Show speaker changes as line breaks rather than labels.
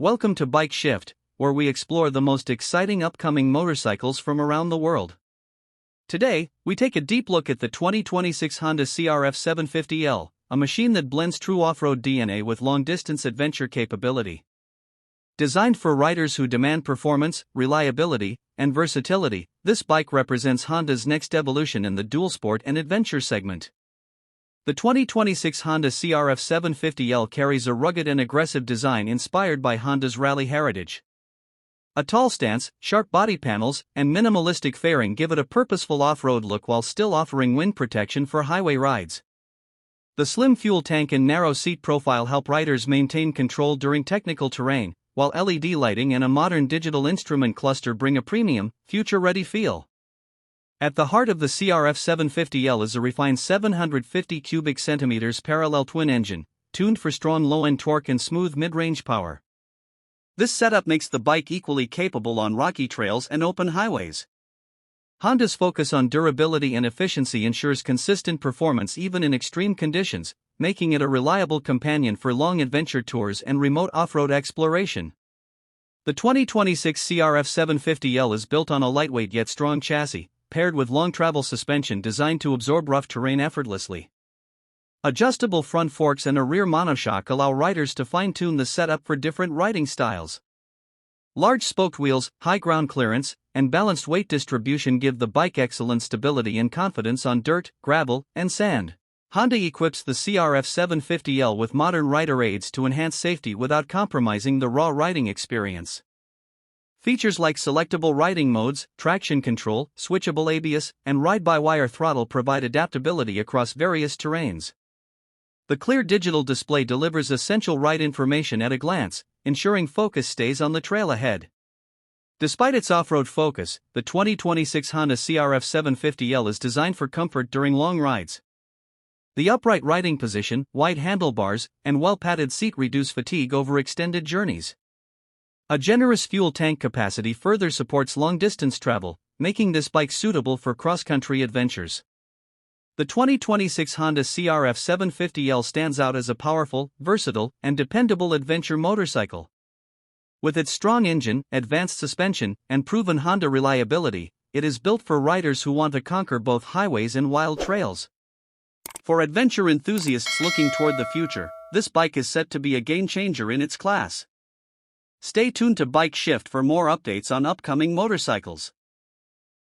Welcome to Bike Shift, where we explore the most exciting upcoming motorcycles from around the world. Today, we take a deep look at the 2026 Honda CRF 750L, a machine that blends true off-road DNA with long-distance adventure capability. Designed for riders who demand performance, reliability, and versatility, this bike represents Honda's next evolution in the dual sport and adventure segment. The 2026 Honda CRF 750L carries a rugged and aggressive design inspired by Honda's rally heritage. A tall stance, sharp body panels, and minimalistic fairing give it a purposeful off-road look while still offering wind protection for highway rides. The slim fuel tank and narrow seat profile help riders maintain control during technical terrain, while LED lighting and a modern digital instrument cluster bring a premium, future-ready feel. At the heart of the CRF 750L is a refined 750 cubic centimeters parallel twin engine, tuned for strong low-end torque and smooth mid-range power. This setup makes the bike equally capable on rocky trails and open highways. Honda's focus on durability and efficiency ensures consistent performance even in extreme conditions, making it a reliable companion for long adventure tours and remote off-road exploration. The 2026 CRF 750L is built on a lightweight yet strong chassis, paired with long-travel suspension designed to absorb rough terrain effortlessly. Adjustable front forks and a rear monoshock allow riders to fine-tune the setup for different riding styles. Large spoked wheels, high ground clearance, and balanced weight distribution give the bike excellent stability and confidence on dirt, gravel, and sand. Honda equips the CRF 750L with modern rider aids to enhance safety without compromising the raw riding experience. Features like selectable riding modes, traction control, switchable ABS, and ride-by-wire throttle provide adaptability across various terrains. The clear digital display delivers essential ride information at a glance, ensuring focus stays on the trail ahead. Despite its off-road focus, the 2026 Honda CRF 750L is designed for comfort during long rides. The upright riding position, wide handlebars, and well-padded seat reduce fatigue over extended journeys. A generous fuel tank capacity further supports long-distance travel, making this bike suitable for cross-country adventures. The 2026 Honda CRF 750L stands out as a powerful, versatile, and dependable adventure motorcycle. With its strong engine, advanced suspension, and proven Honda reliability, it is built for riders who want to conquer both highways and wild trails. For adventure enthusiasts looking toward the future, this bike is set to be a game-changer in its class. Stay tuned to Bike Shift for more updates on upcoming motorcycles.